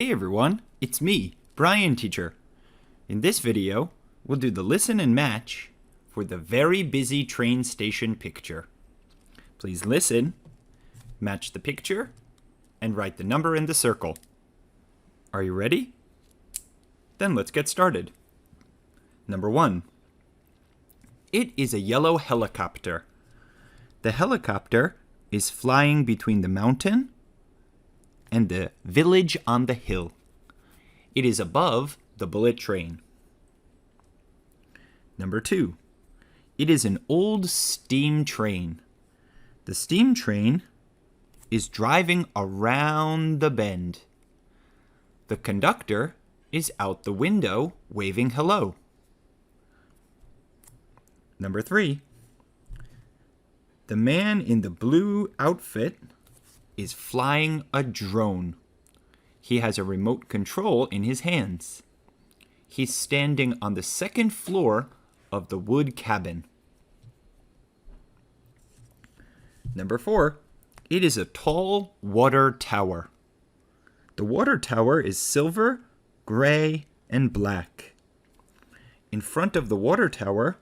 Hey everyone, it's me, Bryan teacher. In this video, we'll do the listen and match for the very busy train station picture. Please listen, match the picture, and write the number in the circle. Are you ready? Then let's get started. Number 1. It is a yellow helicopter. The helicopter is flying between the mountain and the village on the hill. It is above the bullet train. Number 2. It is an old steam train. The steam train is driving around the bend. The conductor is out the window waving hello. Number 3. The man in the blue outfit is flying a drone. He has a remote control in his hands. He's standing on the second floor of the wood cabin. Number 4. It is a tall water tower. The water tower is silver, gray, and black. In front of the water tower,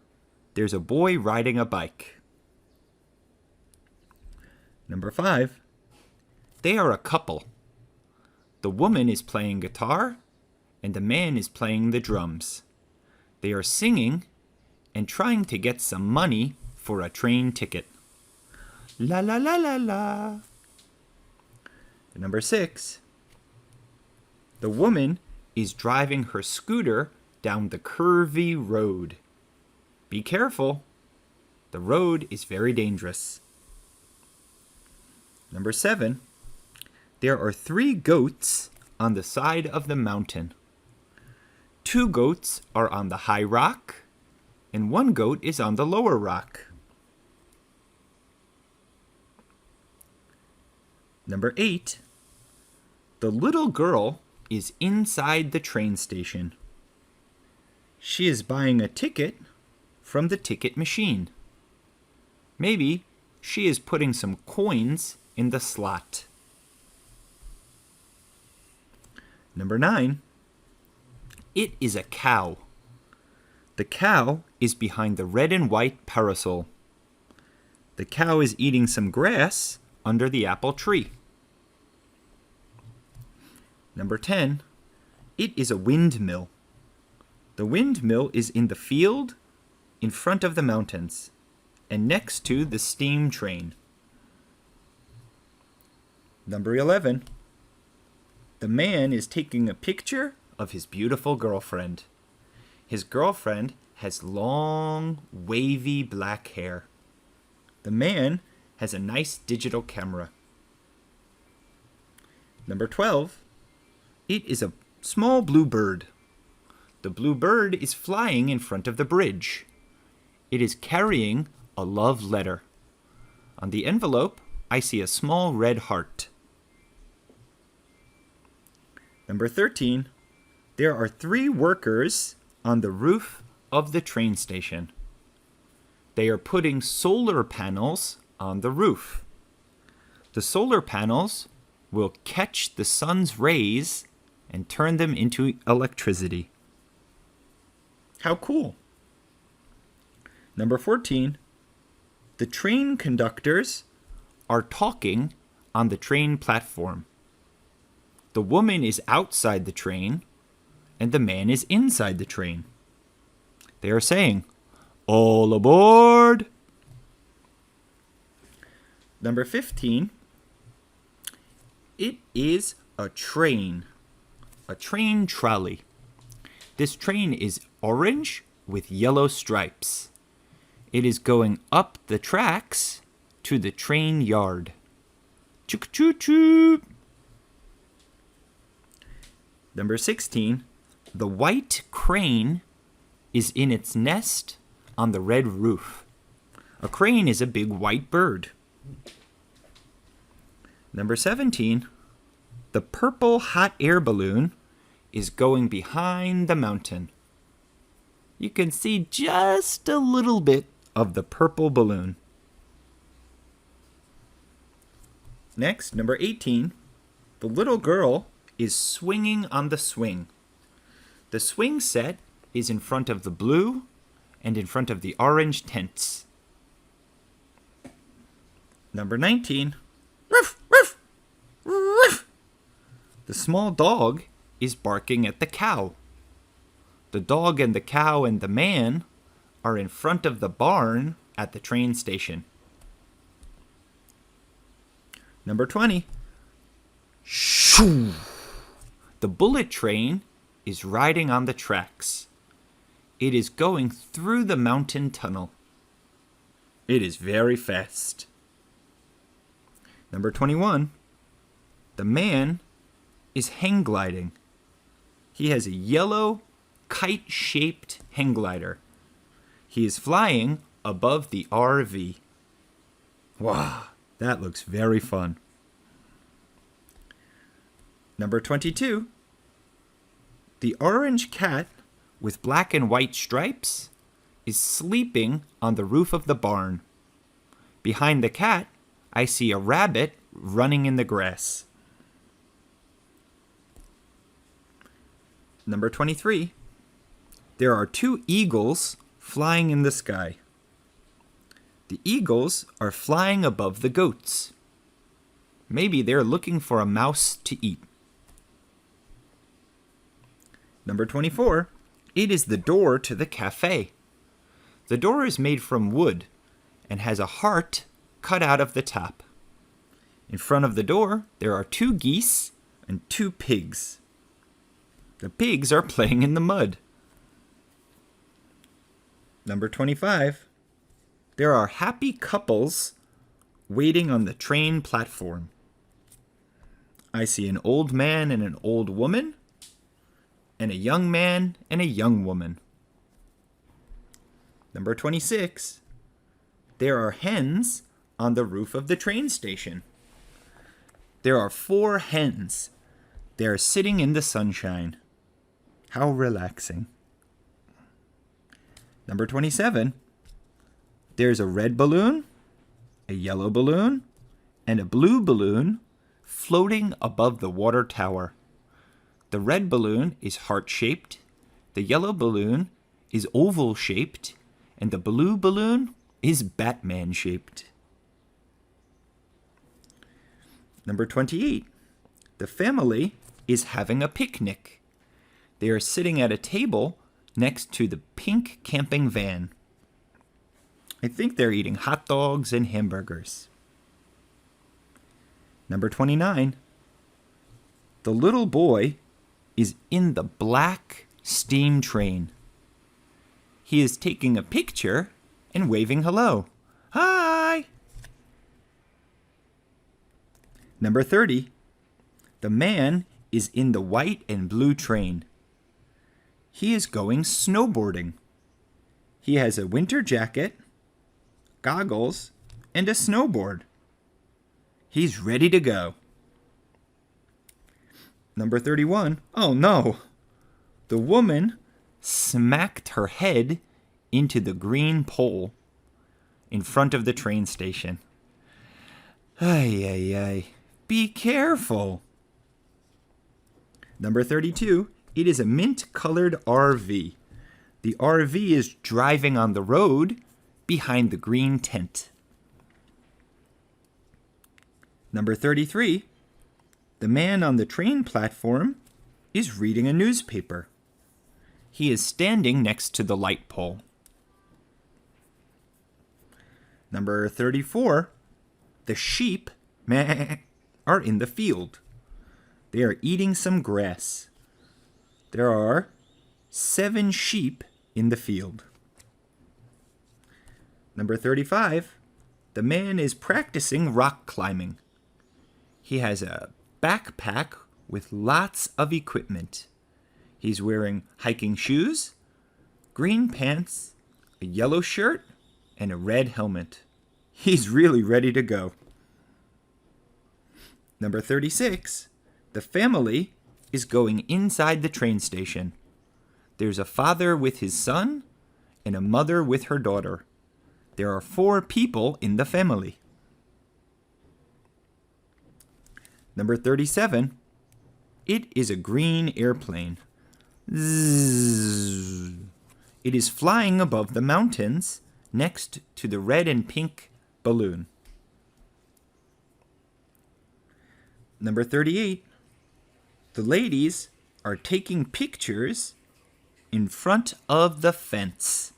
there's a boy riding a bike. Number 5. They are a couple. The woman is playing guitar, and the man is playing the drums. They are singing and trying to get some money for a train ticket. La la la la la. Number 6. The woman is driving her scooter down the curvy road. Be careful. The road is very dangerous. Number 7. There are 3 goats on the side of the mountain. 2 goats are on the high rock, and 1 goat is on the lower rock. Number 8. The little girl is inside the train station. She is buying a ticket from the ticket machine. Maybe she is putting some coins in the slot. Number 9. It is a cow. The cow is behind the red and white parasol. The cow is eating some grass under the apple tree. Number 10. It is a windmill. The windmill is in the field in front of the mountains and next to the steam train. Number 11. The man is taking a picture of his beautiful girlfriend. His girlfriend has long, wavy black hair. The man has a nice digital camera. Number 12. It is a small blue bird. The blue bird is flying in front of the bridge. It is carrying a love letter. On the envelope, I see a small red heart. Number 13, there are 3 workers on the roof of the train station. They are putting solar panels on the roof. The solar panels will catch the sun's rays and turn them into electricity. How cool! Number 14, the train conductors are talking on the train platform. The woman is outside the train, and the man is inside the train. They are saying, "All aboard!" Number 15. It is a train trolley. This train is orange with yellow stripes. It is going up the tracks to the train yard. Choo-choo-choo! Number 16, the white crane is in its nest on the red roof. A crane is a big white bird. Number 17, the purple hot air balloon is going behind the mountain. You can see just a little bit of the purple balloon. Next, number 18, the little girl is swinging on the swing. The swing set is in front of the blue and in front of the orange tents. Number 19. Ruff, ruff, ruff. The small dog is barking at the cow. The dog and the cow and the man are in front of the barn at the train station. Number 20. Shoo! The bullet train is riding on the tracks. It is going through the mountain tunnel. It is very fast. Number 21. The man is hang gliding. He has a yellow kite-shaped hang glider. He is flying above the RV. Wow, that looks very fun. Number 22. The orange cat with black and white stripes is sleeping on the roof of the barn. Behind the cat, I see a rabbit running in the grass. Number 23. There are 2 eagles flying in the sky. The eagles are flying above the goats. Maybe they're looking for a mouse to eat. Number 24. It is the door to the cafe. The door is made from wood and has a heart cut out of the top. In front of the door, there are 2 geese and 2 pigs. The pigs are playing in the mud. Number 25. There are happy couples waiting on the train platform. I see an old man and an old woman, and a young man and a young woman. Number 26. There are hens on the roof of the train station. There are 4 hens. They are sitting in the sunshine. How relaxing. Number 27. There's a red balloon, a yellow balloon, and a blue balloon floating above the water tower. The red balloon is heart-shaped, the yellow balloon is oval-shaped, and the blue balloon is Batman-shaped. Number 28. The family is having a picnic. They are sitting at a table next to the pink camping van. I think they're eating hot dogs and hamburgers. Number 29. The little boy is in the black steam train. He is taking a picture and waving hello. Hi! Number 30. The man is in the white and blue train. He is going snowboarding. He has a winter jacket, goggles, and a snowboard. He's ready to go. Number 31. Oh no! The woman smacked her head into the green pole in front of the train station. Ay, ay, ay. Be careful. Number 32. It is a mint-colored RV. The RV is driving on the road behind the green tent. Number 33. The man on the train platform is reading a newspaper. He is standing next to the light pole. Number 34. The sheep are in the field. They are eating some grass. There are 7 sheep in the field. Number 35. The man is practicing rock climbing. He has a backpack with lots of equipment. He's wearing hiking shoes, green pants, a yellow shirt, and a red helmet. He's really ready to go. Number 36. The family is going inside the train station. There's a father with his son and a mother with her daughter. There are 4 people in the family. Number 37. It is a green airplane. Zzz. It is flying above the mountains next to the red and pink balloon. Number 38. The ladies are taking pictures in front of the fence.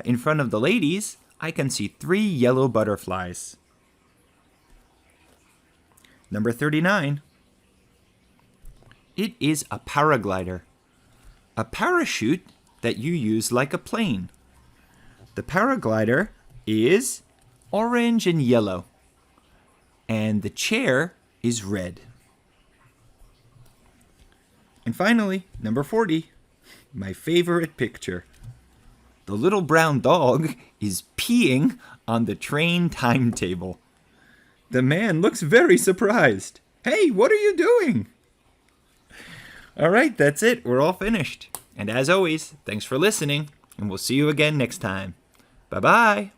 In front of the ladies, I can see 3 yellow butterflies. Number 39. It is a paraglider. A parachute that you use like a plane. The paraglider is orange and yellow. And the chair is red. And finally, number 40, my favorite picture. The little brown dog is peeing on the train timetable. The man looks very surprised. Hey, what are you doing? All right, that's it. We're all finished. And as always, thanks for listening, and we'll see you again next time. Bye-bye.